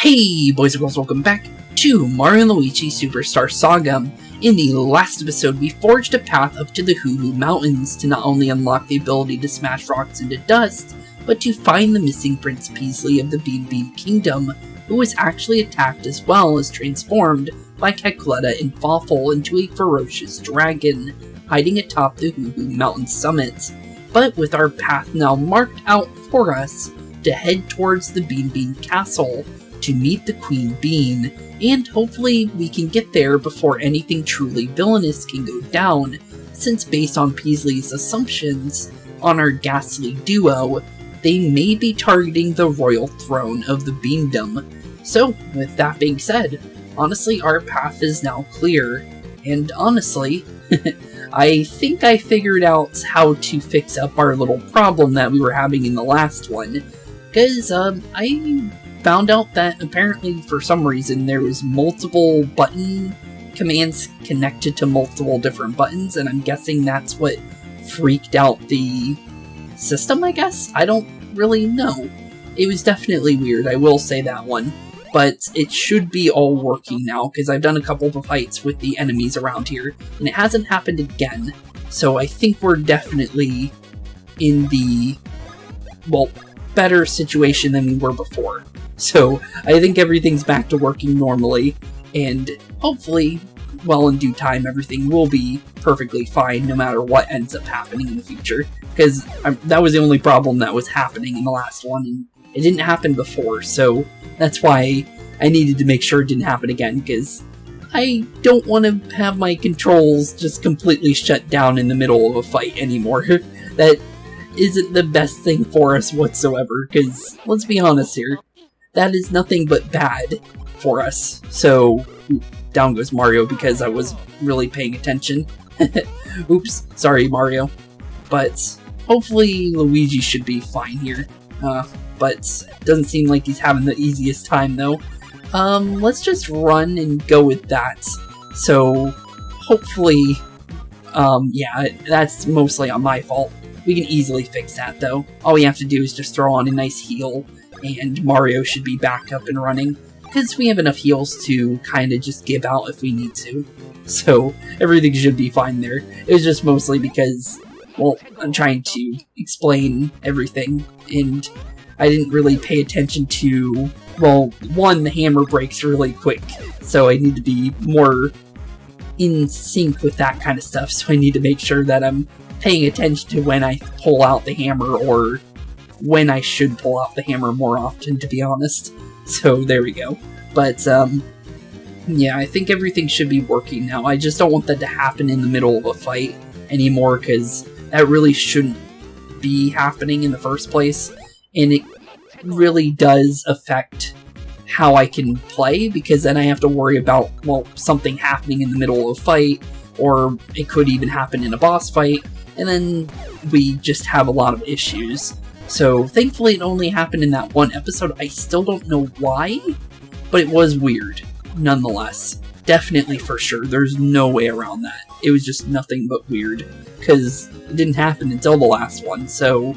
Hey boys and girls, welcome back to Mario and Luigi Superstar Saga. In the last episode, we forged a path up to the Hoo Mountains to not only unlock the ability to smash rocks into dust, but to find the missing Prince Peasley of the Bean Kingdom, who was actually attacked as well as transformed by Cackletta and Fawful into a ferocious dragon, hiding atop the Hoo Mountain summit. But with our path now marked out for us to head towards the Bean Castle, to meet the Queen Bean, and hopefully we can get there before anything truly villainous can go down, since based on Peasley's assumptions on our ghastly duo, they may be targeting the royal throne of the Beandom. So, with that being said, honestly our path is now clear, and honestly, I think I figured out how to fix up our little problem that we were having in the last one, because I found out that apparently for some reason there was multiple button commands connected to multiple different buttons, and I'm guessing that's what freaked out the system, I guess? I don't really know. It was definitely weird, I will say that one. But it should be all working now, because I've done a couple of fights with the enemies around here, and it hasn't happened again. So I think we're definitely in the, well, better situation than we were before. So, I think everything's back to working normally, and hopefully, well, in due time, everything will be perfectly fine no matter what ends up happening in the future. Because that was the only problem that was happening in the last one, and it didn't happen before, so that's why I needed to make sure it didn't happen again, because I don't want to have my controls just completely shut down in the middle of a fight anymore. That isn't the best thing for us whatsoever, because let's be honest here, that is nothing but bad for us. So, down goes Mario because I was really paying attention. Oops, sorry Mario. But hopefully Luigi should be fine here. But doesn't seem like he's having the easiest time though. Let's just run and go with that. So, hopefully, yeah, that's mostly on my fault. We can easily fix that though. All we have to do is just throw on a nice heal, and Mario should be back up and running, because we have enough heals to kind of just give out if we need to. So, everything should be fine there. It was just mostly because, well, I'm trying to explain everything, and I didn't really pay attention to, well, one, the hammer breaks really quick, so I need to be more in sync with that kind of stuff, so I need to make sure that I'm paying attention to when I pull out the hammer, or when I should pull out the hammer more often, to be honest. So, there we go. But, yeah, I think everything should be working now. I just don't want that to happen in the middle of a fight anymore, because that really shouldn't be happening in the first place, and it really does affect how I can play, because then I have to worry about, well, something happening in the middle of a fight, or it could even happen in a boss fight, and then we just have a lot of issues. So, thankfully it only happened in that one episode. I still don't know why, but it was weird, nonetheless. Definitely for sure, there's no way around that. It was just nothing but weird, because it didn't happen until the last one, so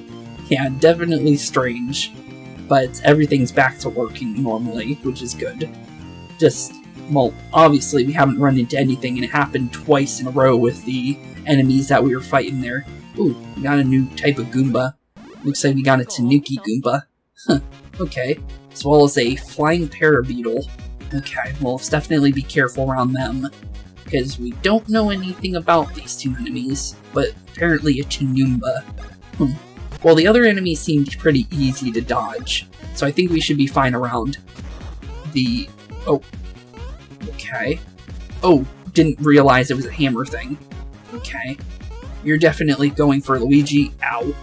yeah, definitely strange. But everything's back to working normally, which is good. Just, well, obviously we haven't run into anything, and it happened twice in a row with the enemies that we were fighting there. Ooh, we got a new type of Goomba. Looks like we got a Tanuki Goomba. Huh, okay. As well as a flying parabeetle. Okay, well, let's definitely be careful around them, because we don't know anything about these two enemies, but apparently a Tanumba. Well, the other enemies seemed pretty easy to dodge, so I think we should be fine around the... Oh. Okay. Oh, didn't realize it was a hammer thing. Okay. You're definitely going for Luigi. Ow.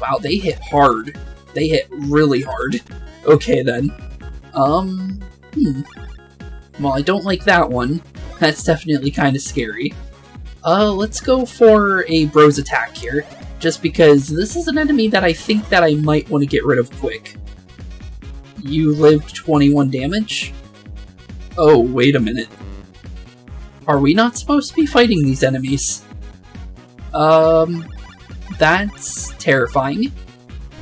Wow, they hit hard. They hit really hard. Okay, then. Well, I don't like that one. That's definitely kind of scary. Let's go for a Bros attack here, just because this is an enemy that I think that I might want to get rid of quick. You lived 21 damage? Oh, wait a minute. Are we not supposed to be fighting these enemies? That's terrifying,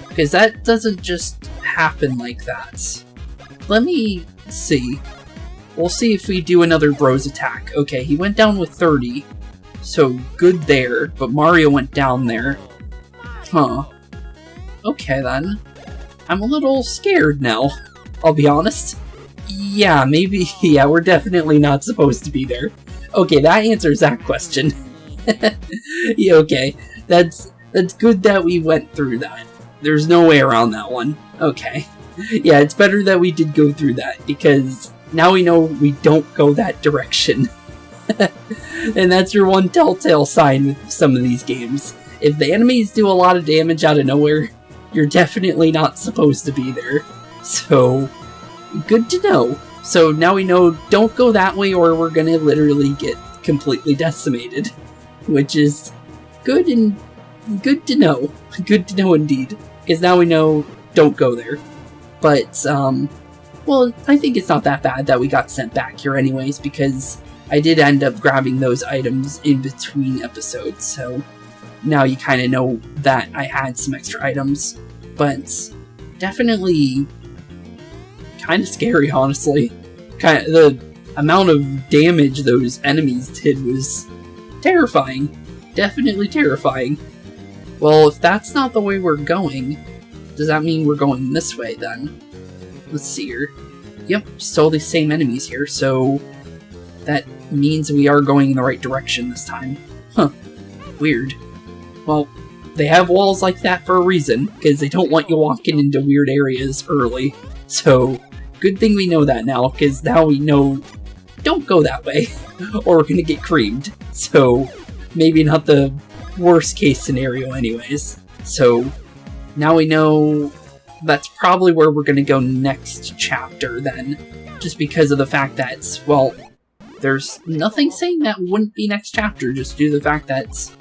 because that doesn't just happen like that. Let me Let's see. We'll see if we do another Bros attack. Okay, he went down with 30, so good there, but Mario went down there. Huh. Okay then. I'm a little scared now, I'll be honest. Yeah, maybe, yeah, we're definitely not supposed to be there. Okay, that answers that question. Yeah, okay. That's good that we went through that. There's no way around that one. Okay. Yeah, it's better that we did go through that, because now we know we don't go that direction. And that's your one telltale sign with some of these games. If the enemies do a lot of damage out of nowhere, you're definitely not supposed to be there. So, good to know. So now we know, don't go that way or we're gonna literally get completely decimated. Which is good and good to know. Good to know indeed. Because now we know, don't go there. But, well, I think it's not that bad that we got sent back here anyways, because I did end up grabbing those items in between episodes, so now you kind of know that I had some extra items. But definitely kind of scary, honestly. The amount of damage those enemies did was terrifying. Definitely terrifying. Well, if that's not the way we're going, does that mean we're going this way then? Let's see here. Yep, still the same enemies here, so that means we are going in the right direction this time. Huh. Weird. Well, they have walls like that for a reason, because they don't want you walking into weird areas early. So, good thing we know that now, because now we know, don't go that way, or we're gonna get creamed. So, maybe not the worst case scenario anyways. So, now we know that's probably where we're gonna go next chapter then, just because of the fact that, well, there's nothing saying that wouldn't be next chapter, just due to the fact that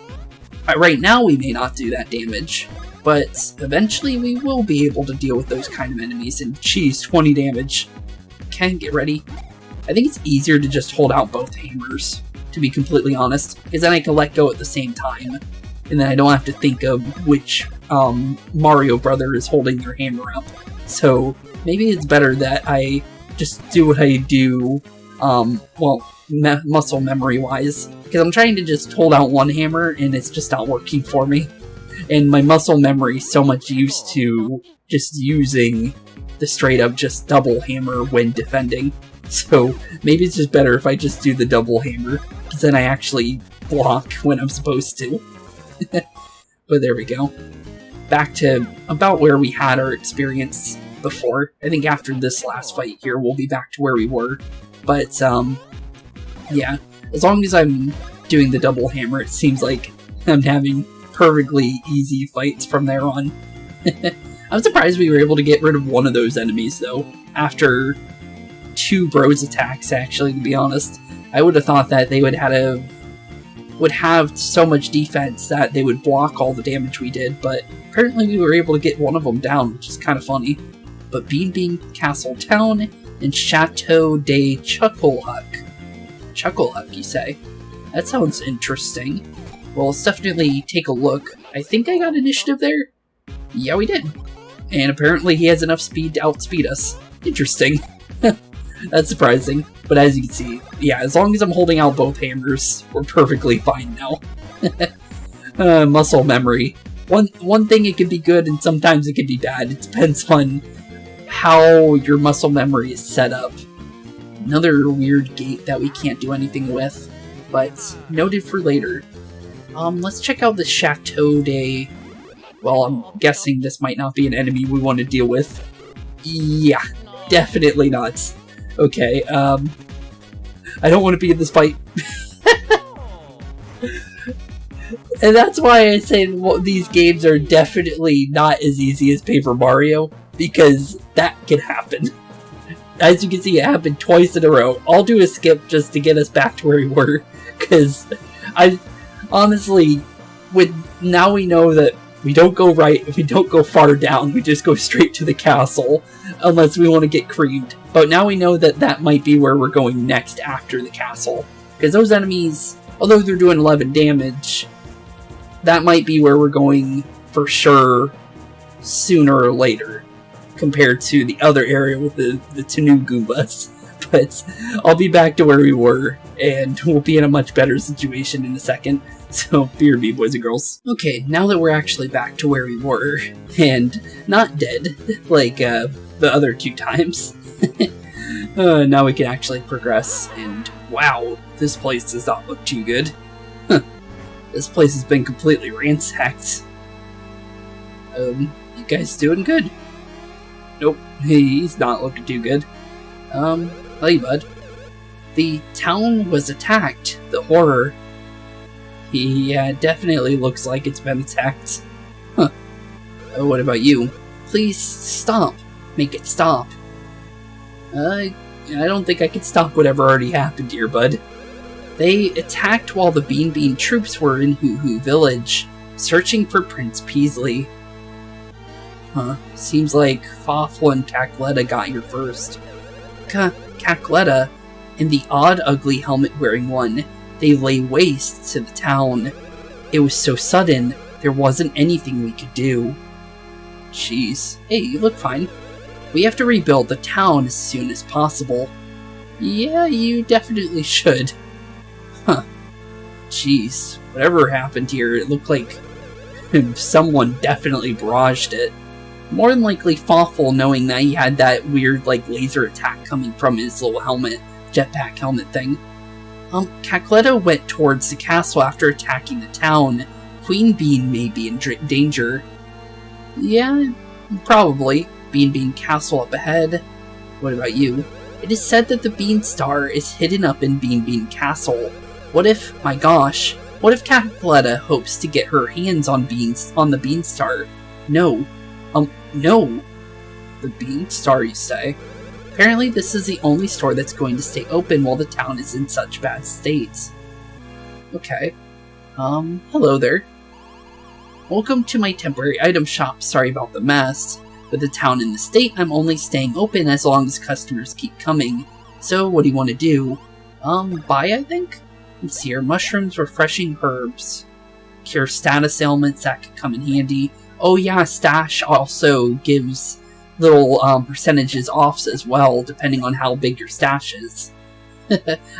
right now we may not do that damage, but eventually we will be able to deal with those kind of enemies, and geez, 20 damage. Okay, get ready. I think it's easier to just hold out both hammers, to be completely honest, because then I can let go at the same time, and then I don't have to think of which Mario brother is holding their hammer up. So maybe it's better that I just do what I do, well, muscle memory-wise, because I'm trying to just hold out one hammer, and it's just not working for me. And my muscle memory is so much used to just using the straight-up just double hammer when defending. So maybe it's just better if I just do the double hammer, because then I actually block when I'm supposed to. But there we go. Back to about where we had our experience before. I think after this last fight here, we'll be back to where we were. But, yeah, as long as I'm doing the double hammer, it seems like I'm having perfectly easy fights from there on. I'm surprised we were able to get rid of one of those enemies, though, after 2 Bros attacks, actually, to be honest. I would have thought that they would have so much defense that they would block all the damage we did, but apparently we were able to get one of them down, which is kind of funny. But Bean Castle Town and Chateau de Chucklehuck. Chucklehuck, you say? That sounds interesting. Well, let's definitely take a look. I think I got initiative there? Yeah, we did. And apparently he has enough speed to outspeed us. Interesting. That's surprising. But as you can see, yeah, as long as I'm holding out both hammers, we're perfectly fine now. Muscle memory. One thing, it can be good, and sometimes it can be bad. It depends on how your muscle memory is set up. Another weird gate that we can't do anything with, but noted for later. Let's check out the Chateau de... Well, I'm guessing this might not be an enemy we want to deal with. Yeah, definitely not. Okay, I don't want to be in this fight. And that's why I say these games are definitely not as easy as Paper Mario, because that can happen. As you can see, it happened twice in a row. I'll do a skip just to get us back to where we were, because honestly, now we know that we don't go right, we don't go far down, we just go straight to the castle, unless we want to get creamed. But now we know that that might be where we're going next after the castle. Because those enemies, although they're doing 11 damage, that might be where we're going for sure sooner or later. compared to the other area with the Tanu Goombas. But I'll be back to where we were, and we'll be in a much better situation in a second. So, bear me, boys and girls. Okay, now that we're actually back to where we were, and not dead, like the other 2 times, now we can actually progress, and wow, this place does not look too good. This place has been completely ransacked. You guys doing good? Nope, he's not looking too good. Hey bud. The town was attacked. The horror. Yeah, definitely looks like it's been attacked. Huh. What about you? Please stop. Make it stop. I don't think I can stop whatever already happened here, bud. They attacked while the Bean troops were in Hoo Hoo Village, searching for Prince Peasley. Huh. Seems like Fawful and Cackletta got here first. Cackletta and the odd, ugly helmet-wearing one, they lay waste to the town. It was so sudden, there wasn't anything we could do. Jeez. Hey, you look fine. We have to rebuild the town as soon as possible. Yeah, you definitely should. Huh. Jeez. Whatever happened here, it looked like someone definitely barraged it. More than likely Fawful, knowing that he had that weird, like, laser attack coming from his little helmet, jetpack helmet thing. Cackletta went towards the castle after attacking the town. Queen Bean may be in danger. Yeah, probably. Bean Castle up ahead. What about you? It is said that the Beanstar is hidden up in Bean Castle. What if, my gosh, what if Cackletta hopes to get her hands on the Beanstar? No. No. The Beanstar, you say? Apparently this is the only store that's going to stay open while the town is in such bad states. Okay. Hello there. Welcome to my temporary item shop. Sorry about the mess. With the town in the state, I'm only staying open as long as customers keep coming. So, what do you want to do? Buy, I think? Let's see here. Mushrooms, refreshing herbs. Cure status ailments, that could come in handy. Oh yeah, stash also gives little percentages off as well, depending on how big your stash is.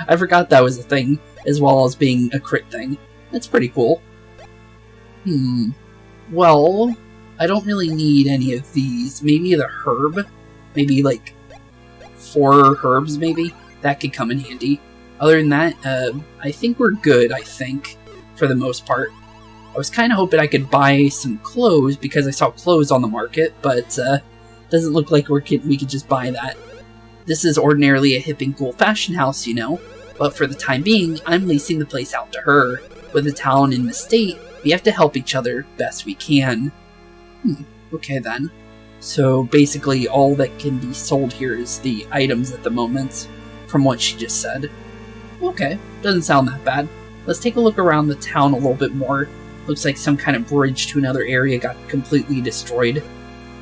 I forgot that was a thing, as well as being a crit thing. That's pretty cool. Well, I don't really need any of these. Maybe the herb? Maybe like 4 herbs, maybe? That could come in handy. Other than that, I think we're good, for the most part. I was kind of hoping I could buy some clothes because I saw clothes on the market, but doesn't look like we could just buy that. This is ordinarily a hip and cool fashion house, you know, but for the time being, I'm leasing the place out to her. With the town in the state, we have to help each other best we can. Okay then. So basically all that can be sold here is the items at the moment, from what she just said. Okay, doesn't sound that bad. Let's take a look around the town a little bit more. Looks like some kind of bridge to another area got completely destroyed.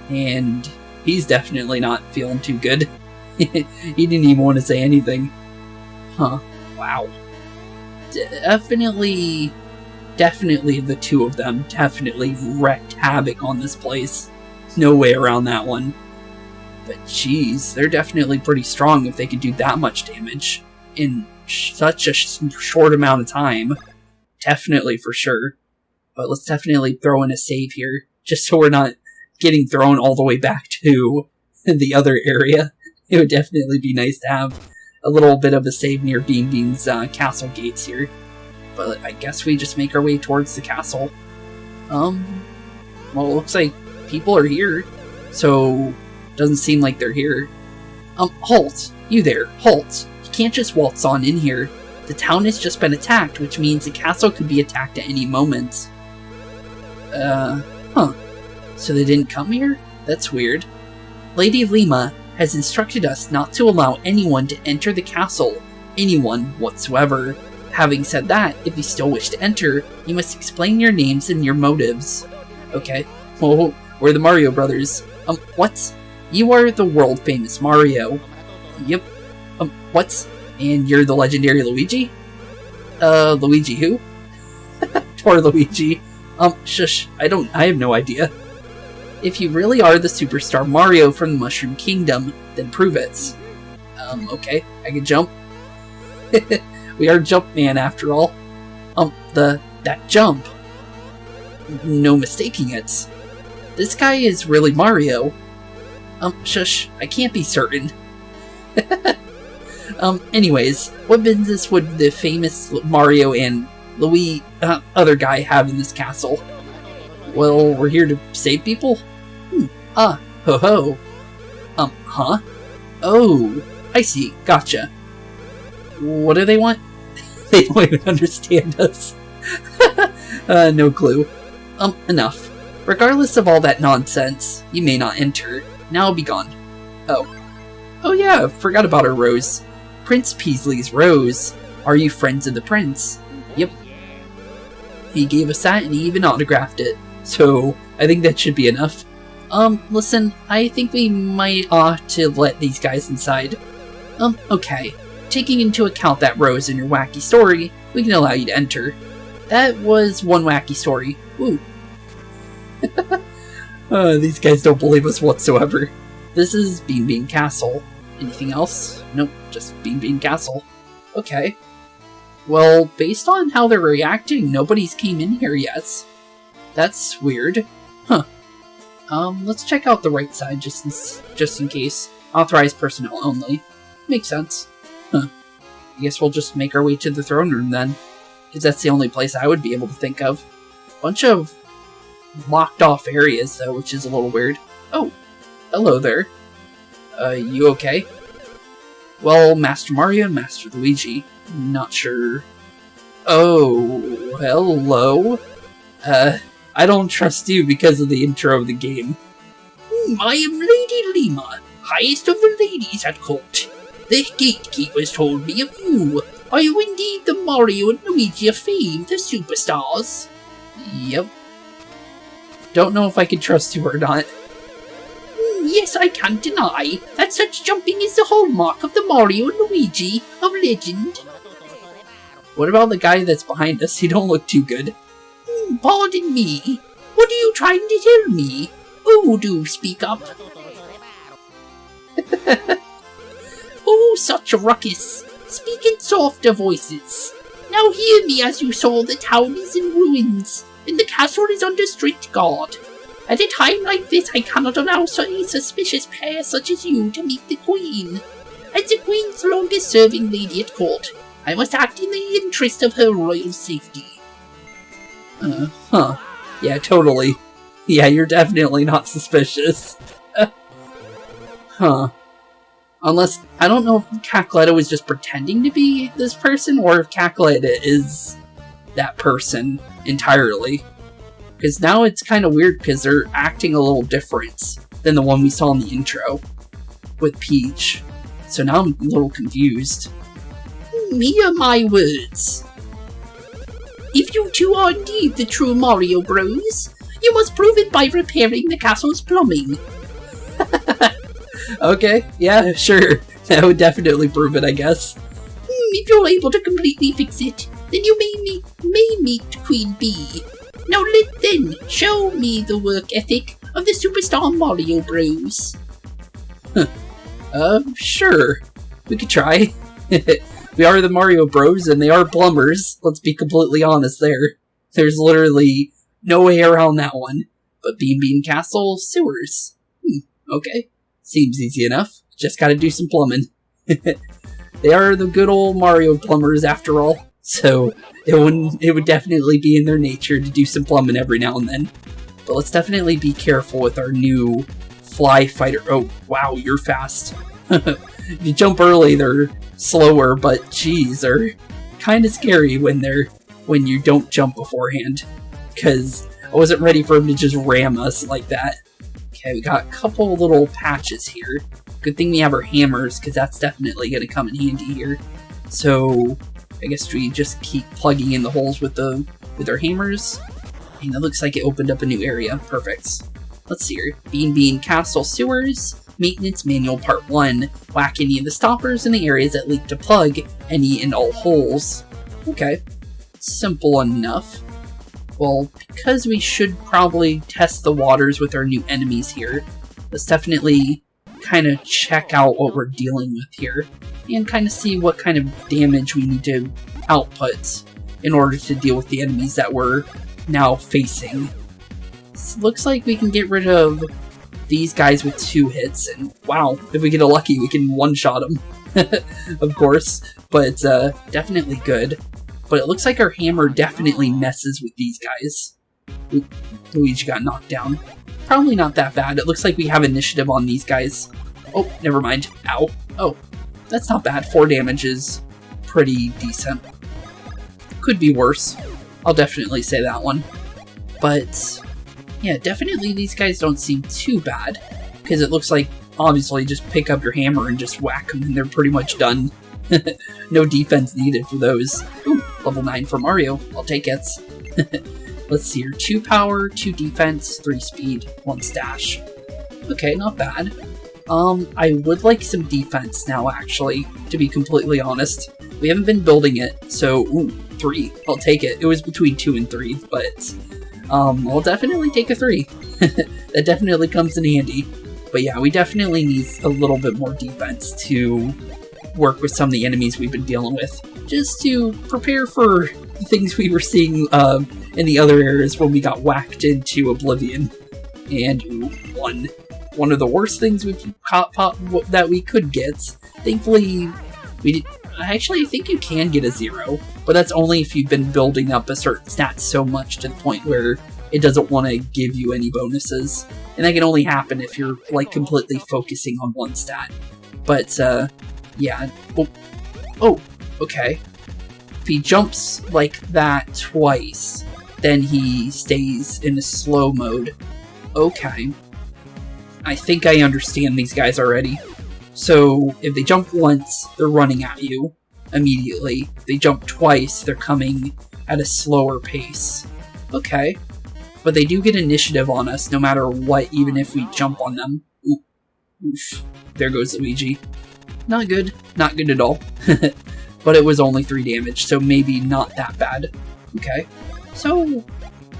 And he's definitely not feeling too good. He didn't even want to say anything. Huh. Wow. Definitely the 2 of them definitely wreaked havoc on this place. No way around that one. But geez, they're definitely pretty strong if they could do that much damage in such a short amount of time. Definitely for sure. But let's definitely throw in a save here, just so we're not getting thrown all the way back to the other area. It would definitely be nice to have a little bit of a save near Bean's castle gates here. But I guess we just make our way towards the castle. Well, it looks like people are here, so doesn't seem like they're here. Halt! You there, halt! You can't just waltz on in here. The town has just been attacked, which means the castle could be attacked at any moment. Huh. So they didn't come here? That's weird. Lady Lima has instructed us not to allow anyone to enter the castle. Anyone whatsoever. Having said that, if you still wish to enter, you must explain your names and your motives. Okay. Well, we're the Mario brothers. What? You are the world-famous Mario. Yep. What? And you're the legendary Luigi? Luigi who? Poor Luigi. Shush. I have no idea. If you really are the superstar Mario from the Mushroom Kingdom, then prove it. Okay, I can jump. We are Jumpman after all. That jump. No mistaking it. This guy is really Mario. Shush, I can't be certain. Anyways, what business would the famous Mario and Luigi, other guy have in this castle? Well, we're here to save people? Ho-ho. Huh? Oh, I see, gotcha. What do they want? They don't even understand us. No clue. Enough. Regardless of all that nonsense, you may not enter. Now be gone. Oh yeah, forgot about our rose. Prince Peasley's rose. Are you friends of the prince? Yep. He gave us that and he even autographed it. So, I think that should be enough. Listen, I think we might ought to let these guys inside. Okay. Taking into account that rose in your wacky story, we can allow you to enter. That was one wacky story. Woo. These guys don't believe us whatsoever. This is Bean Bean Castle. Anything else? Nope, just Bean Bean Castle. Okay. Well, based on how they're reacting, nobody's came in here yet. That's weird. Huh. Let's check out the right side just in case. Authorized personnel only. Makes sense. Huh. I guess we'll just make our way to the throne room then. Because that's the only place I would be able to think of. Bunch of locked off areas though, which is a little weird. Oh, hello there. You okay? Well, Master Mario and Master Luigi. Not sure. Oh, hello? I don't trust you because of the intro of the game. I am Lady Lima, highest of the ladies at court. The gatekeepers told me of you. Are you indeed the Mario and Luigi of fame, the superstars? Yep. Don't know if I can trust you or not. Yes, I can't deny that such jumping is the hallmark of the Mario and Luigi of legend. What about the guy that's behind us? He don't look too good. Pardon me. What are you trying to tell me? Oh, do speak up. Oh, such a ruckus. Speak in softer voices. Now hear me. As you saw, the town is in ruins, and the castle is under strict guard. At a time like this, I cannot allow a suspicious pair such as you to meet the Queen. As the Queen's longest-serving lady at court, I must act in the interest of her royal safety. Huh. Yeah, totally. Yeah, you're definitely not suspicious. Huh. Unless, I don't know if Cackletta was just pretending to be this person, or if Cackletta is that person entirely. Because now it's kind of weird because they're acting a little different than the one we saw in the intro with Peach. So now I'm a little confused. Hear my words. If you two are indeed the true Mario Bros, you must prove it by repairing the castle's plumbing. Okay, yeah, sure. That would definitely prove it, I guess. If you're able to completely fix it, then you may meet Queen Bee. Now then, show me the work ethic of the superstar Mario Bros. Sure. We could try. We are the Mario Bros, and they are plumbers. Let's be completely honest there. There's literally no way around that one. But Bean Bean Castle, sewers. Okay. Seems easy enough. Just gotta do some plumbing. They are the good old Mario plumbers after all. So, it would definitely be in their nature to do some plumbing every now and then. But let's definitely be careful with our new fly fighter. Oh, wow, you're fast. If you jump early, they're slower, but geez, they're kind of scary when you don't jump beforehand. Because I wasn't ready for them to just ram us like that. Okay, we got a couple little patches here. Good thing we have our hammers, because that's definitely going to come in handy here. So, I guess we just keep plugging in the holes with our hammers. And it looks like it opened up a new area. Perfect. Let's see here. Bean Bean Castle Sewers, Maintenance Manual Part 1. Whack any of the stoppers in the areas that leak to plug any and all holes. Okay. Simple enough. Well, because we should probably test the waters with our new enemies here, let's definitely kind of check out what we're dealing with here, and kind of see what kind of damage we need to output in order to deal with the enemies that we're now facing. So looks like we can get rid of these guys with 2 hits, and wow, if we get lucky, we can one-shot them, of course, but definitely good. But it looks like our hammer definitely messes with these guys. Ooh, Luigi got knocked down. Probably not that bad. It looks like we have initiative on these guys. Oh, never mind. Ow. Oh, that's not bad. 4 damage is pretty decent. Could be worse. I'll definitely say that one. But yeah, definitely these guys don't seem too bad, because it looks like, obviously, just pick up your hammer and just whack them and they're pretty much done. No defense needed for those. Ooh, level 9 for Mario. I'll take it. Let's see here. 2 power, 2 defense, 3 speed, 1 stash. Okay, not bad. I would like some defense now, actually, to be completely honest. We haven't been building it, so, ooh, 3. I'll take it. It was between 2 and 3, but I'll definitely take a 3. That definitely comes in handy. But yeah, we definitely need a little bit more defense to work with some of the enemies we've been dealing with, just to prepare for the things we were seeing in the other areas when we got whacked into oblivion. And ooh, 1. One of the worst things we've caught that we could get. Thankfully, we did. Actually, I think you can get a 0, but that's only if you've been building up a certain stat so much to the point where it doesn't want to give you any bonuses. And that can only happen if you're, like, completely focusing on one stat. But, yeah. Oh, okay. If he jumps like that twice, then he stays in a slow mode. Okay. I think I understand these guys already. So, if they jump once, they're running at you immediately. If they jump twice, they're coming at a slower pace. Okay. But they do get initiative on us no matter what, even if we jump on them. Ooh. Oof. There goes Luigi. Not good. Not good at all. But it was only 3 damage, so maybe not that bad. Okay. So,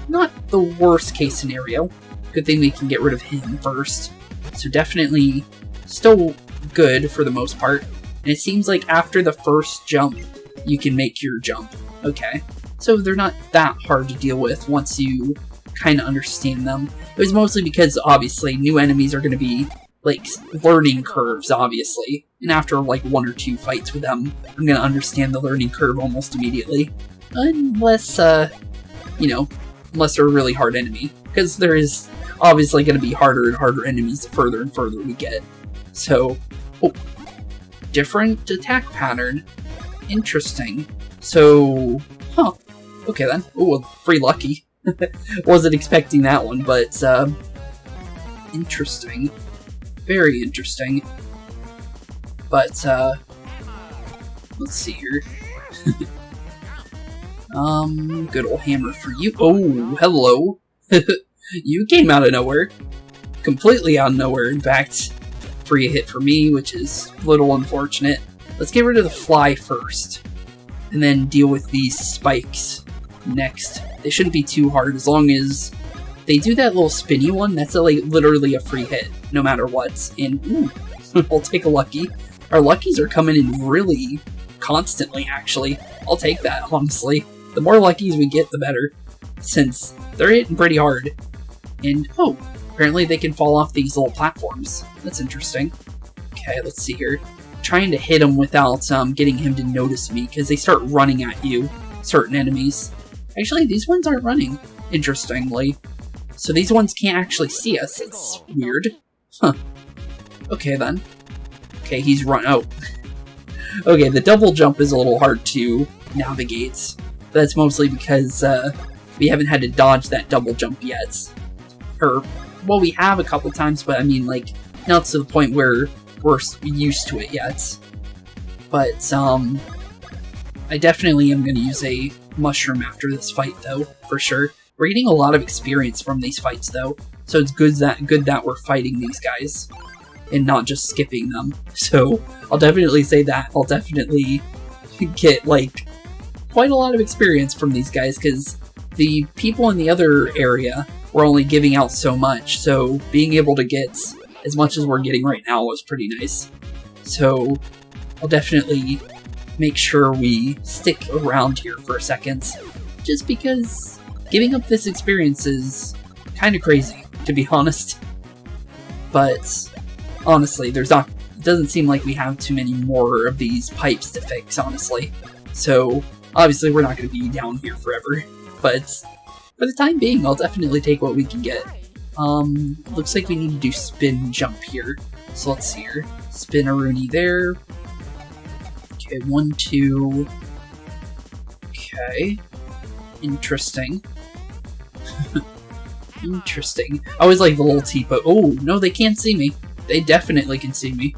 not the worst case scenario. Good thing we can get rid of him first. So definitely still good for the most part. And it seems like after the first jump, you can make your jump. Okay. So they're not that hard to deal with once you kind of understand them. It was mostly because, obviously, new enemies are going to be, like, learning curves, obviously. And after, like, 1 or 2 fights with them, I'm going to understand the learning curve almost immediately. Unless, you know, unless they're a really hard enemy. Because there is obviously going to be harder and harder enemies the further and further we get. So, oh, different attack pattern. Interesting. So, huh. Okay then. Oh, free lucky. Wasn't expecting that one, but, interesting. Very interesting. But, let's see here. Good old hammer for you. Oh, hello. You came out of nowhere. Completely out of nowhere, in fact. Free hit for me, which is a little unfortunate. Let's get rid of the fly first. And then deal with these spikes next. They shouldn't be too hard, as long as they do that little spinny one. That's like literally a free hit, no matter what. And, ooh, I'll take a lucky. Our luckies are coming in really constantly, actually. I'll take that, honestly. The more luckies we get, the better. Since they're hitting pretty hard. And, oh, apparently they can fall off these little platforms. That's interesting. Okay, let's see here. Trying to hit him without getting him to notice me, because they start running at you, certain enemies. Actually, these ones aren't running, interestingly. So these ones can't actually see us. It's weird. Huh. Okay, then. Okay, he's run. Oh. Okay, the double jump is a little hard to navigate. That's mostly because we haven't had to dodge that double jump yet. Or, well, we have a couple times, but I mean, like, not to the point where we're used to it yet. But, I definitely am going to use a mushroom after this fight, though, for sure. We're getting a lot of experience from these fights, though, so it's good that we're fighting these guys, and not just skipping them. So, I'll definitely say that. I'll definitely get, like, quite a lot of experience from these guys, because the people in the other area were only giving out so much, so being able to get as much as we're getting right now was pretty nice. So I'll definitely make sure we stick around here for a second, just because giving up this experience is kind of crazy, to be honest. But honestly, it doesn't seem like we have too many more of these pipes to fix, honestly. So obviously we're not going to be down here forever, but for the time being, I'll definitely take what we can get. Looks like we need to do spin jump here. So let's see here. Spin-a-rooney there. Okay, 1, 2. Okay. Interesting. Interesting. I always like the little teapot. Oh, no, they can't see me. They definitely can see me.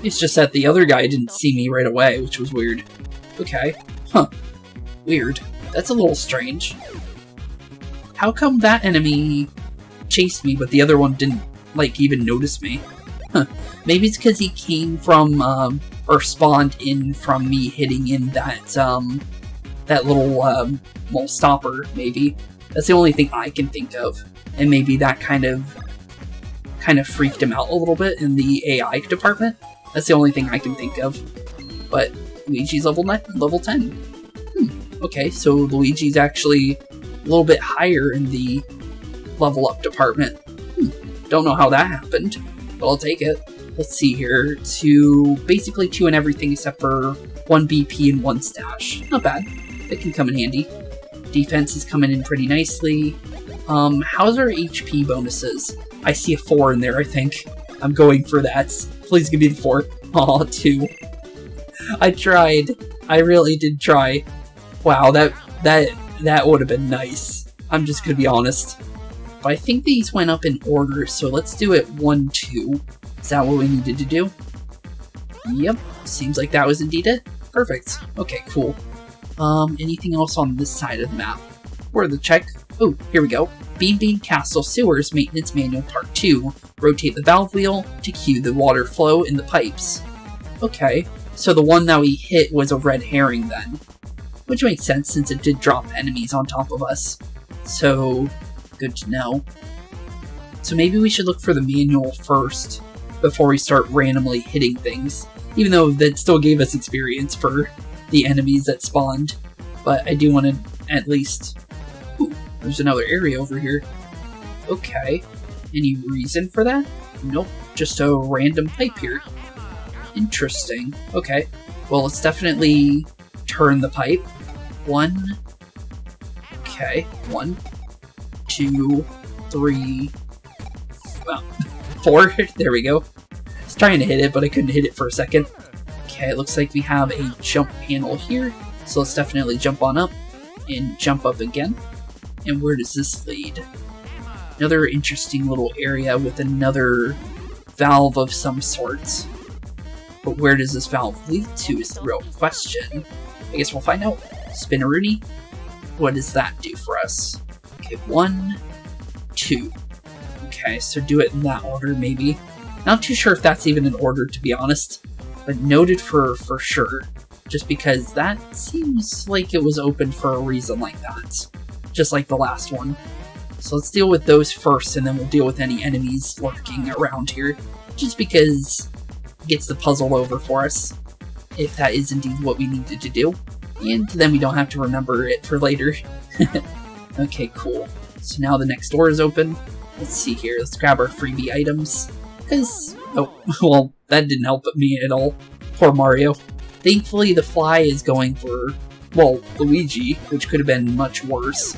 It's just that the other guy didn't see me right away, which was weird. Okay. Huh. Weird. That's a little strange. How come that enemy chased me, but the other one didn't, like, even notice me? Huh. Maybe it's because he came from, or spawned in from me hitting in that, that little stopper, maybe. That's the only thing I can think of. And maybe that kind of freaked him out a little bit in the AI department. That's the only thing I can think of. But Luigi's level 10. Okay, so Luigi's actually a little bit higher in the level up department. Don't know how that happened, but I'll take it. Let's see here. Basically 2 in everything except for 1 BP and 1 stash. Not bad. It can come in handy. Defense is coming in pretty nicely. How's our HP bonuses? I see a 4 in there, I think. I'm going for that. Please give me the 4. Aw, 2. I tried. I really did try. Wow, that would have been nice. I'm just gonna be honest. But I think these went up in order, so let's do it 1, 2. Is that what we needed to do? Yep, seems like that was indeed it. Perfect. Okay, cool. Anything else on this side of the map? Where the check? Oh, here we go. Bean Castle Sewers Maintenance Manual Part 2. Rotate the valve wheel to cue the water flow in the pipes. Okay, so the one that we hit was a red herring then. Which makes sense since it did drop enemies on top of us. So, good to know. So maybe we should look for the manual first before we start randomly hitting things. Even though that still gave us experience for the enemies that spawned. But I do want to at least... Ooh, there's another area over here. Okay. Any reason for that? Nope. Just a random pipe here. Interesting. Okay. Well, let's definitely turn the pipe. 1. Okay. 1, 2, 3... Well, 4. There we go. I was trying to hit it, but I couldn't hit it for a second. Okay, it looks like we have a jump panel here. So let's definitely jump on up and jump up again. And where does this lead? Another interesting little area with another valve of some sort. But where does this valve lead to is the real question. I guess we'll find out. Spin-a-rooney. What does that do for us? Okay, 1, 2. Okay, so do it in that order, maybe. Not too sure if that's even in order, to be honest. But noted for sure. Just because that seems like it was open for a reason like that. Just like the last one. So let's deal with those first, and then we'll deal with any enemies lurking around here. Just because it gets the puzzle over for us. If that is indeed what we needed to do. And then we don't have to remember it for later. Okay, cool. So now the next door is open. Let's see here. Let's grab our freebie items. Because, oh, well, that didn't help me at all. Poor Mario. Thankfully, the fly is going for, well, Luigi, which could have been much worse.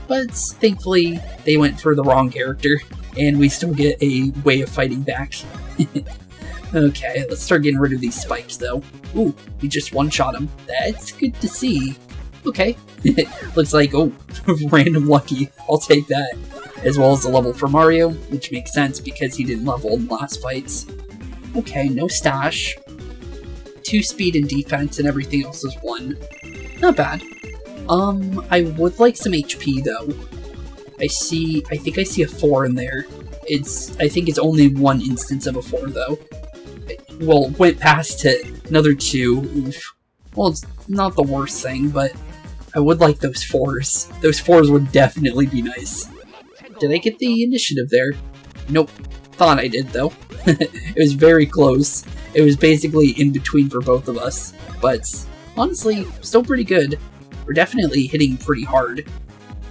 But thankfully, they went for the wrong character, and we still get a way of fighting back. Okay, let's start getting rid of these spikes, though. Ooh, we just one-shot him. That's good to see. Okay. Looks like, oh, random lucky. I'll take that. As well as the level for Mario, which makes sense because he didn't level in the last fights. Okay, no stash. 2 speed and defense, and everything else is 1. Not bad. I would like some HP, though. I think I see a 4 in there. I think it's only 1 instance of a 4, though. Well, went past it. Another 2. Oof. Well, it's not the worst thing, but I would like those 4s. Those 4s would definitely be nice. Did I get the initiative there? Nope. Thought I did, though. It was very close. It was basically in between for both of us. But honestly, still pretty good. We're definitely hitting pretty hard,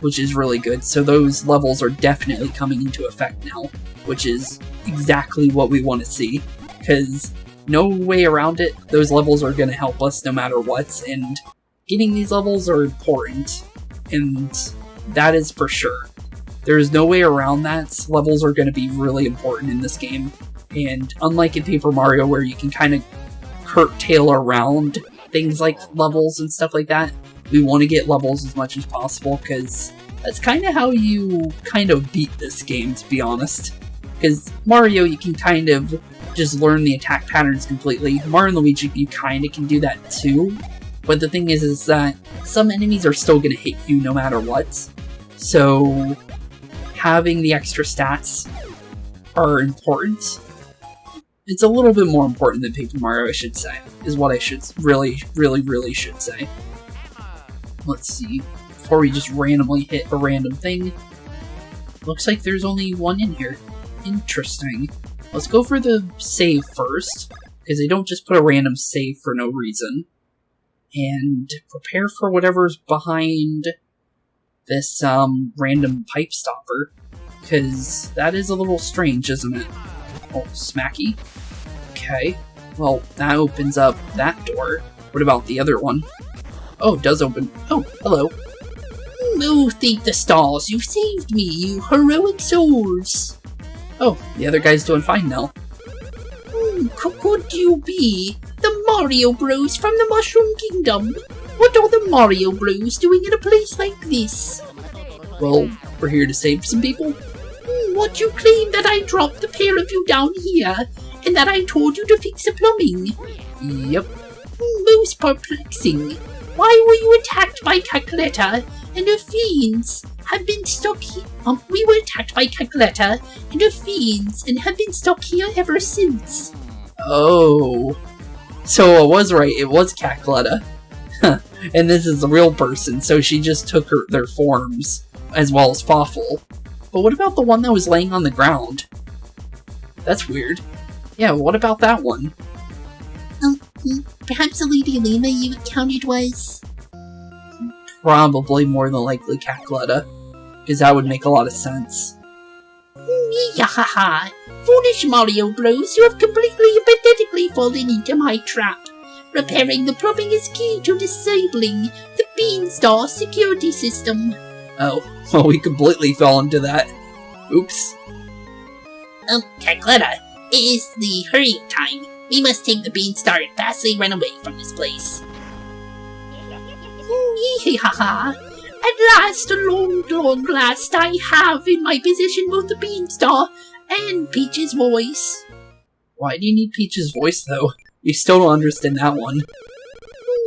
which is really good. So those levels are definitely coming into effect now, which is exactly what we want to see. Because no way around it, those levels are going to help us no matter what, and getting these levels are important, and that is for sure. There is no way around that. Levels are going to be really important in this game, and unlike in Paper Mario where you can kind of curtail around things like levels and stuff like that, we want to get levels as much as possible, because that's kind of how you kind of beat this game, to be honest. Because Mario, you can kind of just learn the attack patterns completely. Mario and Luigi, you kind of can do that too. But the thing is that some enemies are still going to hit you no matter what. So having the extra stats are important. It's a little bit more important than Paper Mario, I should say, is what I should really should say. Let's see, before we just randomly hit a random thing. Looks like there's only one in here. Interesting. Let's go for the save first, because they don't just put a random save for no reason. And prepare for whatever's behind this random pipe stopper, because that is a little strange, isn't it? Oh, smacky. Okay, well, that opens up that door. What about the other one? Oh, it does open. Oh, hello. Oh, thank the stars, you saved me, you heroic souls. Oh, the other guy's doing fine now. Could you be the Mario Bros from the Mushroom Kingdom? What are the Mario Bros doing in a place like this? Well, we're here to save some people. What, you claim that I dropped the pair of you down here, and that I told you to fix the plumbing? Yep. Most perplexing. Why were you attacked by Cackletta and her fiends? Have been stuck here. We were attacked by Cackletta and her fiends and have been stuck here ever since. Oh. So I was right, it was Cackletta. And this is a real person, so she just took their forms, as well as Fawful. But what about the one that was laying on the ground? That's weird. Yeah, what about that one? Perhaps the Lady Lena you encountered was... Probably more than likely Cackletta, because that would make a lot of sense. Yahaha! Foolish Mario Bros, you have completely and pathetically fallen into my trap. Repairing the plumbing is key to disabling the Beanstar security system. Oh, well, we completely fell into that. Oops. Cackletta, it is the hurrying time. We must take the Beanstar and fastly run away from this place. Yee-ha-ha! At last, long last, I have in my possession both the Beanstar and Peach's voice. Why do you need Peach's voice, though? You still don't understand that one.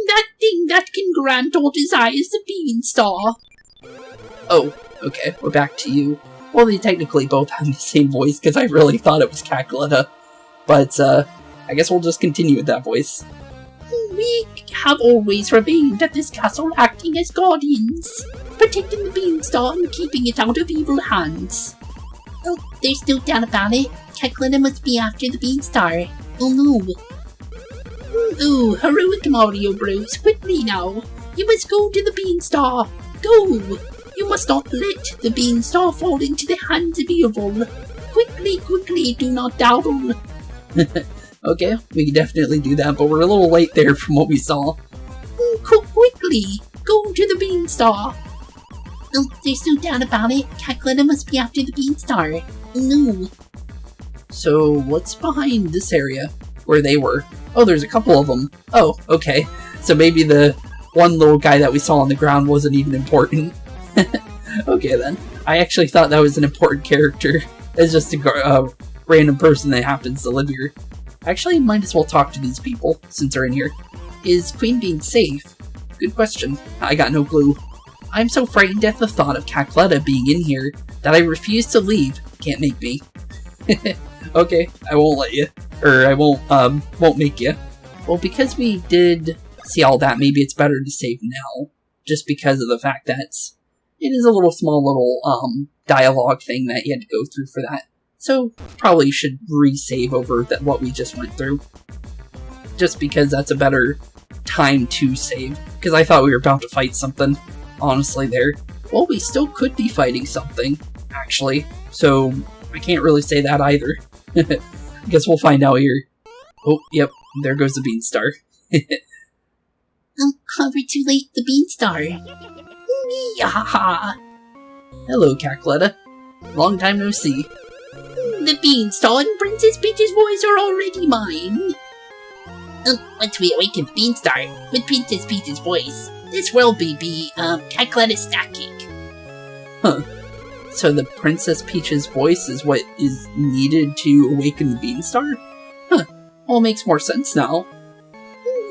That thing that can grant all desires, the Beanstar. Oh, okay, we're back to you. Well, they technically both have the same voice, because I really thought it was Cackletta. But, I guess we'll just continue with that voice. We have always remained at this castle acting as guardians, protecting the Beanstar and keeping it out of evil hands. Oh, there's no doubt about it. Cackletta must be after the Beanstar. Oh no. Oh, heroic Mario Bros, quickly now. You must go to the Beanstar. Go! You must not let the Beanstar fall into the hands of evil. Quickly, do not dawdle. Okay, we can definitely do that, but we're a little late there from what we saw. Quickly, go to the Beanstar. Oh, there's no doubt about it. Cackletta must be after the Beanstar. Oh no. So, what's behind this area where they were? Oh, there's a couple of them. Oh, okay. So maybe the one little guy that we saw on the ground wasn't even important. Okay then. I actually thought that was an important character. It's just a random person that happens to live here. Actually, might as well talk to these people, since they're in here. Is Queen being safe? Good question. I got no clue. I'm so frightened at the thought of Cackletta being in here that I refuse to leave. Can't make me. Okay, I won't let you. Or I won't make you. Well, because we did see all that, maybe it's better to save now. just because of the fact that it is a small dialogue thing that you had to go through for that. So, probably should resave over what we just went through. Just because that's a better time to save. Because I thought we were about to fight something, honestly, there. Well, we still could be fighting something, actually. So, I can't really say that either. I guess we'll find out here. Oh, yep, there goes the Beanstar. We're too late, the Beanstar. Yaha! Hello, Cackletta. Long time no see. The Beanstar and Princess Peach's voice are already mine. Once we awaken Beanstar with Princess Peach's voice, this world will be Cackletta stacking. Huh. So the Princess Peach's voice is what is needed to awaken the Beanstar? Huh. All makes more sense now.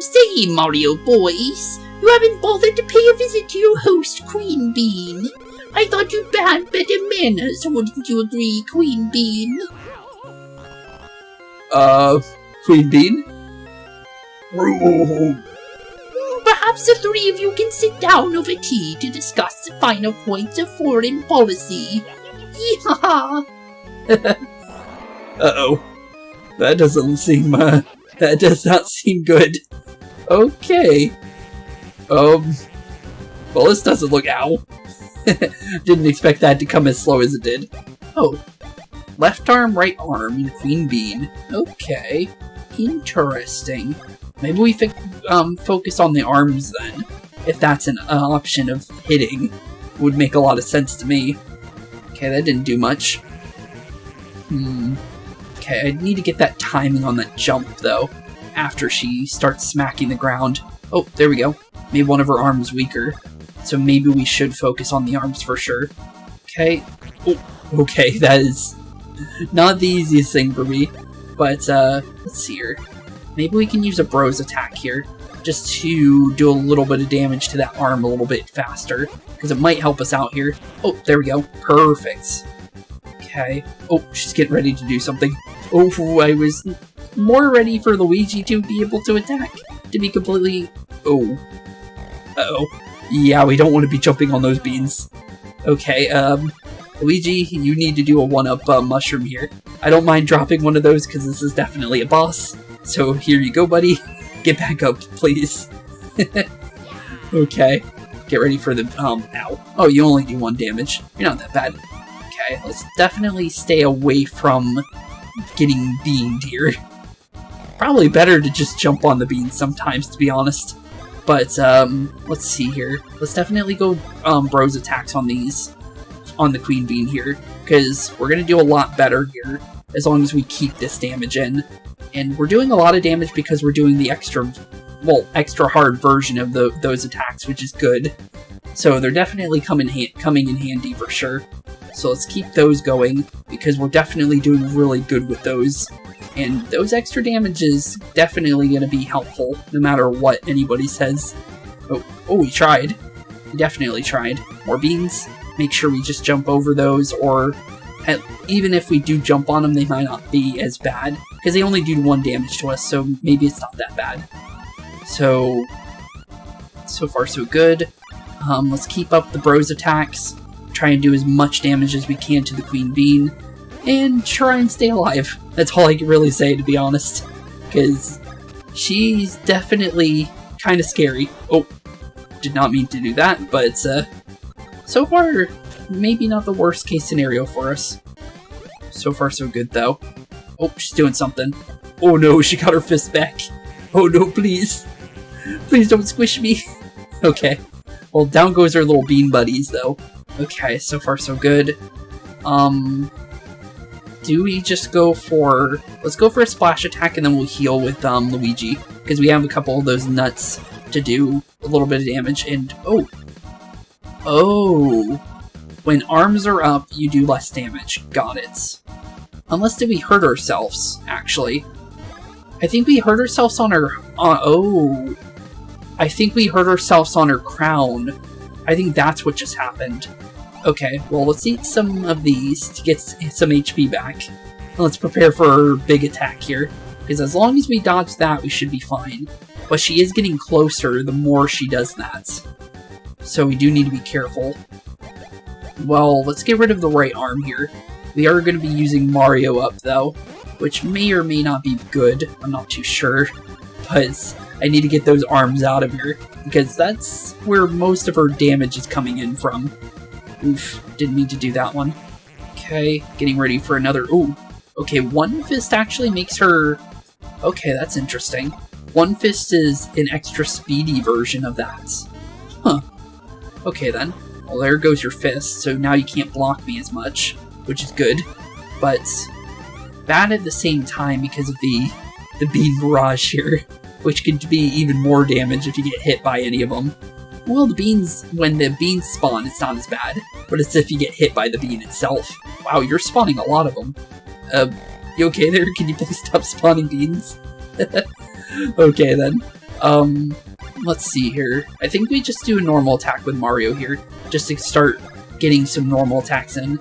Say, Mario boys, you haven't bothered to pay a visit to your host, Queen Bean. I thought you had better manners, wouldn't you agree, Queen Bean? Queen Bean? Perhaps the three of you can sit down over tea to discuss the finer points of foreign policy. Yeehaw! Uh-oh. That doesn't seem, that does not seem good. Okay. Well, this doesn't look... Ow. Didn't expect that to come as slow as it did. Oh. Left arm, right arm in Queen Bean. Okay. Interesting. Maybe we focus on the arms then. If that's an option of hitting. Would make a lot of sense to me. Okay, that didn't do much. Okay, I need to get that timing on that jump, though. After she starts smacking the ground. Oh, there we go. Made one of her arms weaker. So maybe we should focus on the arms for sure. Okay. Oh, okay, that is not the easiest thing for me. But, let's see here. Maybe we can use a bros attack here. Just to do a little bit of damage to that arm a little bit faster. Because it might help us out here. Oh, there we go. Perfect. Okay. Oh, she's getting ready to do something. Oh, I was more ready for Luigi to be able to attack. To be completely... Oh. Uh-oh. Yeah, we don't want to be jumping on those beans. Okay, Luigi, you need to do a one-up mushroom here. I don't mind dropping one of those because this is definitely a boss. So here you go, buddy. Get back up, please. Okay. Get ready for the, ow. Oh, you only do 1 damage. You're not that bad. Okay, let's definitely stay away from getting beamed here. Probably better to just jump on the beans sometimes, to be honest. But, let's see here. Let's definitely go, bros attacks on these. On the Queen Bean here. Because we're gonna do a lot better here. As long as we keep this damage in. And we're doing a lot of damage because we're doing the extra hard version of those attacks, which is good. So they're definitely coming in handy for sure. So let's keep those going, because we're definitely doing really good with those. And those extra damage is definitely going to be helpful, no matter what anybody says. Oh, we tried. We definitely tried. More beans. Make sure we just jump over those, or even if we do jump on them, they might not be as bad, because they only do 1 damage to us, so maybe it's not that bad. So far so good. Let's keep up the bros attacks, try and do as much damage as we can to the Queen Bean, and try and stay alive. That's all I can really say, to be honest, because she's definitely kind of scary. Oh, did not mean to do that, but so far, maybe not the worst case scenario for us. So far so good, though. Oh, she's doing something. Oh no, she got her fist back. Oh no, please. Please don't squish me. Okay. Well, down goes our little bean buddies, though. Okay, so far so good. Do we just go for... Let's go for a splash attack and then we'll heal with Luigi. Because we have a couple of those nuts to do a little bit of damage. And, oh, when arms are up, you do less damage. Got it. Unless did we hurt ourselves, actually. I think we hurt ourselves on her... oh. I think we hurt ourselves on her crown. I think that's what just happened. Okay, well, let's eat some of these to get some HP back. And let's prepare for her big attack here. Because as long as we dodge that, we should be fine. But she is getting closer the more she does that. so we do need to be careful. Well, let's get rid of the right arm here. We are going to be using Mario up, though, which may or may not be good. I'm not too sure, but I need to get those arms out of here, because that's where most of her damage is coming in from. Oof, didn't mean to do that one. Okay, getting ready for another... Ooh, okay, One Fist actually makes her... Okay, that's interesting. One Fist is an extra speedy version of that. Huh. Okay then. Well, there goes your fist, so now you can't block me as much, which is good. But bad at the same time because of the Bean Barrage here, which could be even more damage if you get hit by any of them. Well, the beans, when the beans spawn, it's not as bad, but it's if you get hit by the bean itself. Wow, you're spawning a lot of them. You okay there? Can you please stop spawning beans? Okay then. Let's see here. I think we just do a normal attack with Mario here, just to start getting some normal attacks in.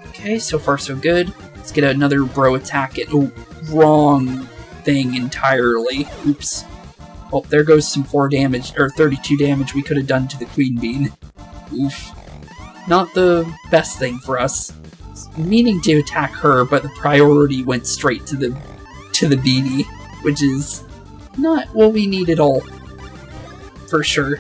Okay, so far so good. Let's get another bro attack. Oh, wrong thing entirely. Oops. Oh, there goes some 4 damage, or 32 damage we could have done to the Queen Bean. Oof. Not the best thing for us. Meaning to attack her, but the priority went straight to the beanie, which is not what we need at all. For sure.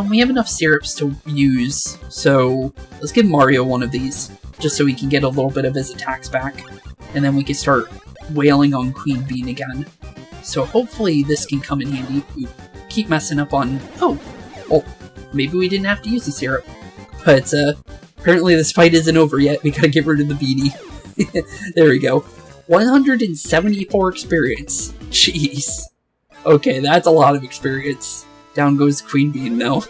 We have enough syrups to use, so let's give Mario one of these, just so we can get a little bit of his attacks back, and then we can start wailing on Queen Bean again. So hopefully this can come in handy. We keep messing up on... Oh, maybe we didn't have to use the syrup. But apparently this fight isn't over yet. We gotta get rid of the beanie. There we go. 174 experience. Jeez. Okay, that's a lot of experience. Down goes Queen Bean now.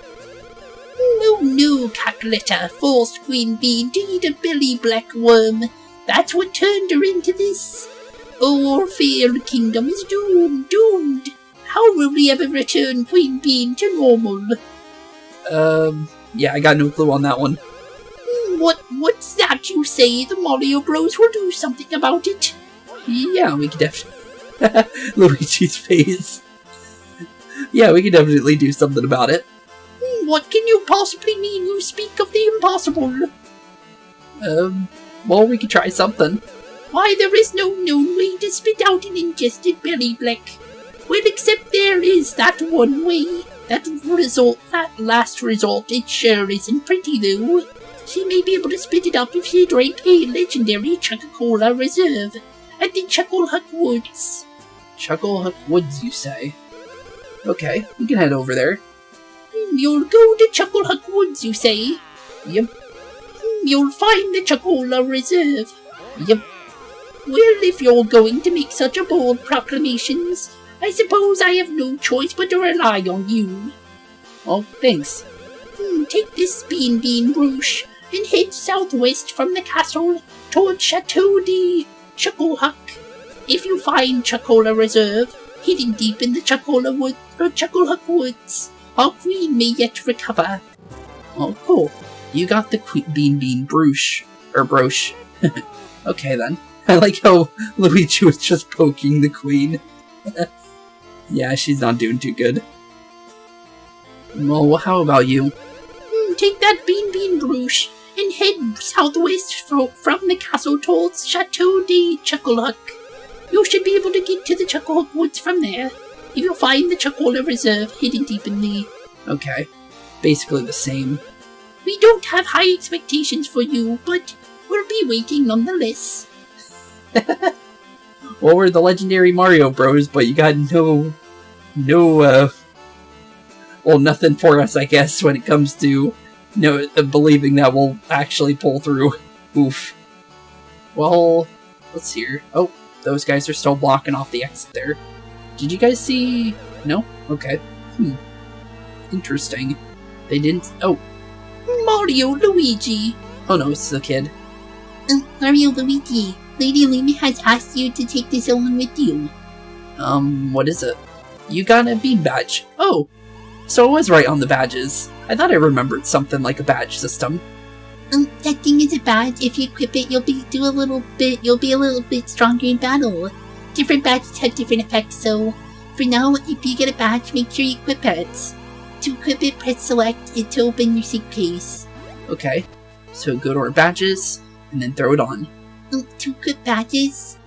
No, Cackletta forced Queen Bean to eat a belly black worm. That's what turned her into this. Our fair kingdom is doomed. How will we ever return Queen Bean to normal? Yeah, I got no clue on that one. What's that you say? The Mario Bros will do something about it? Yeah, we could definitely... Luigi's face. Yeah, we could definitely do something about it. What can you possibly mean you speak of the impossible? Well, we could try something. Why, there is no known way to spit out an ingested belly black. Well, except there is that one way. That last result, it sure isn't pretty, though. She may be able to spit it up if she drank a legendary Chococola Reserve at the Chucklehuck Woods. Chucklehuck Woods, you say? Okay, we can head over there. You'll go to Chucklehuck Woods, you say? Yep. You'll find the Chocola Reserve. Yep. Well, if you're going to make such a bold proclamations, I suppose I have no choice but to rely on you. Oh, thanks. Take this Bean Brooch and head southwest from the castle toward Chateau de Chucklehuck. If you find Chocola Reserve, hidden deep in the Chucklehuck Woods, our queen may yet recover. Oh, cool. You got the Bean Brooch. Or brooch. Okay then. I like how Luigi was just poking the queen. Yeah, she's not doing too good. Well, how about you? Take that Bean Brooch and head southwest from the castle towards Chateau de Chucklehuck. You should be able to get to the Chucklehuck Woods from there. You'll find the Chocola Reserve hidden deep in the... Okay. Basically the same. We don't have high expectations for you, but we'll be waiting nonetheless. Well, we're the legendary Mario Bros, but you got no, well, nothing for us, I guess, when it comes to, believing that we'll actually pull through. Oof. Well, let's see here. Oh, those guys are still blocking off the exit there. Did you guys see... No? Okay. Interesting. They didn't... Oh. Mario Luigi. Oh no, it's the kid. Mario Luigi, Lady Lumi has asked you to take this along with you. What is it? You got a bean badge. Oh, so it was right on the badges. I thought I remembered something like a badge system. That thing is a badge. If you equip it, you'll be a little bit stronger in battle. Different badges have different effects, so for now, if you get a badge, make sure you equip it. To equip it, press select it to open your suitcase. Okay, so go to our badges, and then throw it on. To equip badges,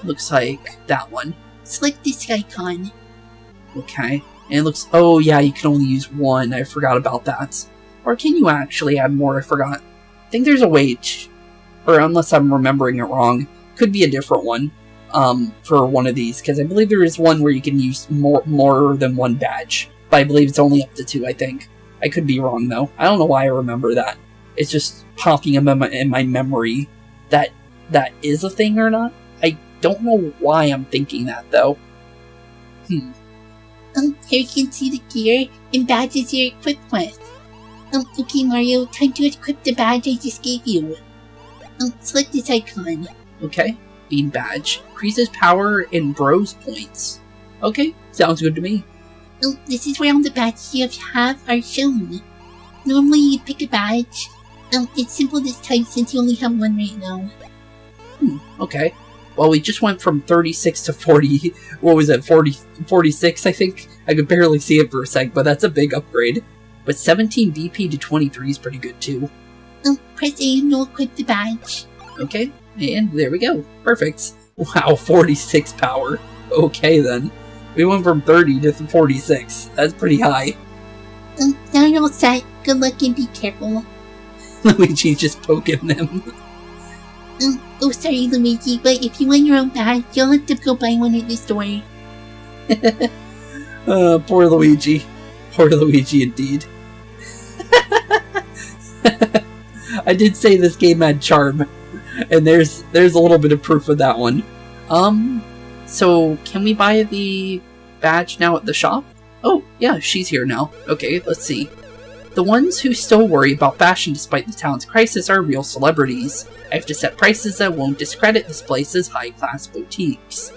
Looks like that one. select this icon. Okay, and it looks... Oh yeah, you can only use one. I forgot about that. Or can you actually add more? I forgot. I think there's a way to... Or unless I'm remembering it wrong, could be a different one for one of these. Because I believe there is one where you can use more than one badge. But I believe it's only up to 2, I think. I could be wrong, though. I don't know why I remember that. It's just popping in my memory that that is a thing or not. I don't know why I'm thinking that, though. Here you can see the gear and badges you're equipped with. Okay, Mario, time to equip the badge I just gave you. Select this icon. Okay, Bean Badge. Increases power and bros points. Okay, sounds good to me. This is where all the badges you have are shown. Normally you'd pick a badge. It's simple this time since you only have one right now. Okay. Well, we just went from 36 to 40. What was it? 46, I think? I could barely see it for a sec, but that's a big upgrade. But 17 BP to 23 is pretty good, too. Press A and you'll equip the badge. Okay, and there we go. Perfect. Wow, 46 power. Okay, then. We went from 30 to 46. That's pretty high. Now you're all set. Good luck and be careful. Luigi's just poking them. Oh, sorry, Luigi, but if you want your own badge, you'll have to go buy one at the store. Poor Luigi. Poor Luigi, indeed. I did say this game had charm, and there's a little bit of proof of that one. So can we buy the badge now at the shop? Oh, yeah, she's here now. Okay, let's see. The ones who still worry about fashion despite the town's crisis are real celebrities. I have to set prices that won't discredit this place as high-class boutiques.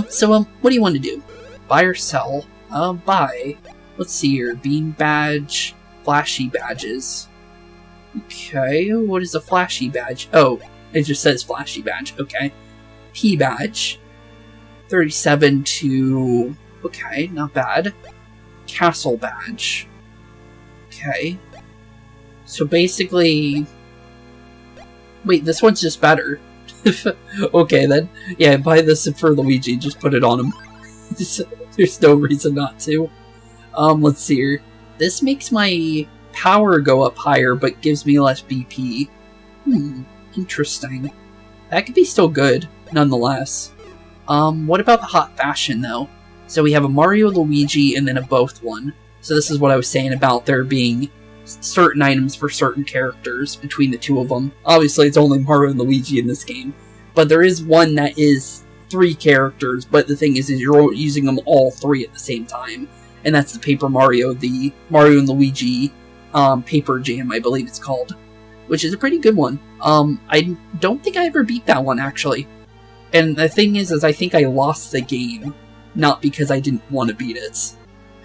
So what do you want to do? Buy or sell? Buy. Let's see here. Bean badge. Flashy badges. Okay, what is a flashy badge? Oh, it just says flashy badge. Okay. P badge. 37 to... Okay, not bad. Castle badge. Okay. So basically... Wait, this one's just better. Okay, then. Yeah, buy this for Luigi. Just put it on him. There's no reason not to. Let's see here. This makes my power go up higher, but gives me less BP. Interesting. That could be still good, nonetheless. What about the hot fashion, though? So we have a Mario, Luigi, and then a both one. So this is what I was saying about there being certain items for certain characters between the two of them. Obviously, it's only Mario and Luigi in this game. But there is one that is 3 characters, but the thing is you're using them all 3 at the same time. And that's the Paper Mario, the Mario and Luigi Paper Jam, I believe it's called. Which is a pretty good one. I don't think I ever beat that one, actually. And the thing is I think I lost the game, not because I didn't want to beat it.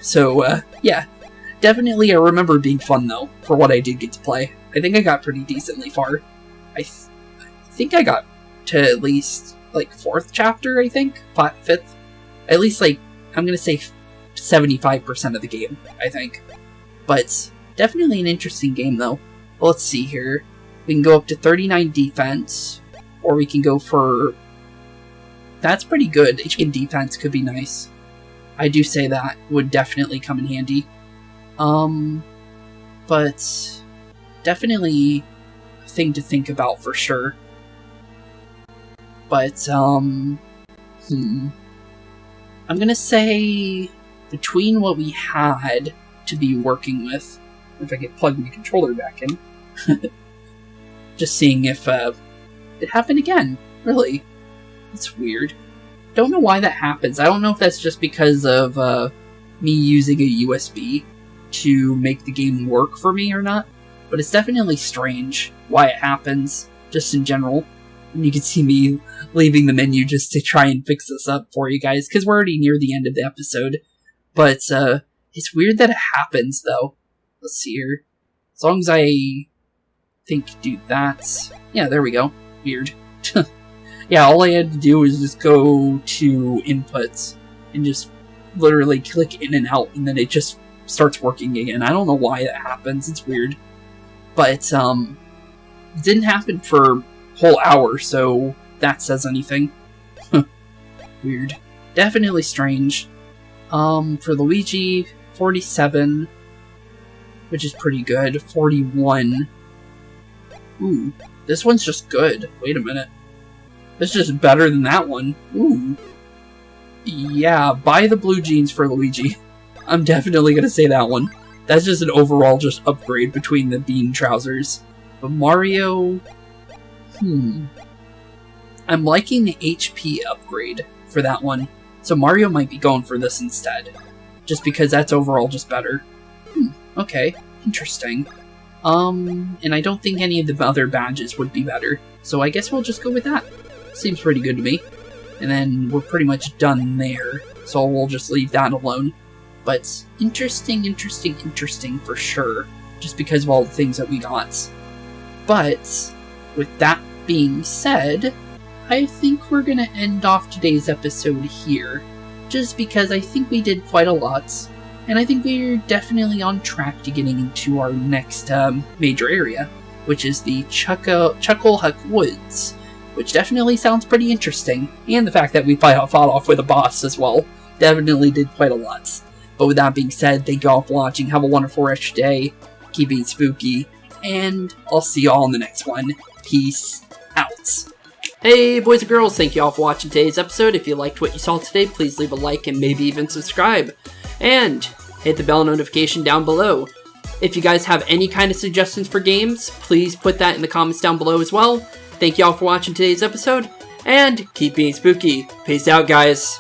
So, yeah. Definitely I remember it being fun, though, for what I did get to play. I think I got pretty decently far. I think I got to at least, like, 4th chapter, I think? 5th? At least, like, I'm gonna say 75% of the game, I think. But, definitely an interesting game, though. Well, let's see here. We can go up to 39 defense, or we can go for... That's pretty good. HP and defense could be nice. I do say that would definitely come in handy. But definitely a thing to think about for sure. But, I'm gonna say between what we had to be working with, if I could plug my controller back in, just seeing if, it happened again, really. It's weird. Don't know why that happens. I don't know if that's just because of, me using a USB to make the game work for me or not, but it's definitely strange why it happens, just in general. And you can see me leaving the menu just to try and fix this up for you guys, because we're already near the end of the episode. But, it's weird that it happens, though. Let's see here. As long as I think do that. Yeah, there we go. Weird. Yeah, all I had to do was just go to inputs and just literally click in and out, and then it just starts working again. I don't know why that happens. It's weird. But, it didn't happen for a whole hour, so that says anything. Weird. Definitely strange. For Luigi, 47, which is pretty good. 41. Ooh, this one's just good. Wait a minute. This is just better than that one. Ooh. Yeah, buy the blue jeans for Luigi. I'm definitely gonna say that one. That's just an overall just upgrade between the bean trousers. But Mario... I'm liking the HP upgrade for that one. So Mario might be going for this instead. Just because that's overall just better. Okay. Interesting. And I don't think any of the other badges would be better. So I guess we'll just go with that. Seems pretty good to me. And then we're pretty much done there. So we'll just leave that alone. But interesting for sure. Just because of all the things that we got. But, with that being said, I think we're gonna end off today's episode here. Just because I think we did quite a lot. And I think we're definitely on track to getting into our next major area. Which is the Chucklehuck Woods. Which definitely sounds pretty interesting. And the fact that we fought off with a boss as well. Definitely did quite a lot. But with that being said, thank you all for watching. Have a wonderful rest of your day. Keep being spooky. And I'll see you all in the next one. Peace out. Hey boys and girls, thank you all for watching today's episode. If you liked what you saw today, please leave a like and maybe even subscribe. And hit the bell notification down below. If you guys have any kind of suggestions for games, please put that in the comments down below as well. Thank you all for watching today's episode, and keep being spooky. Peace out, guys.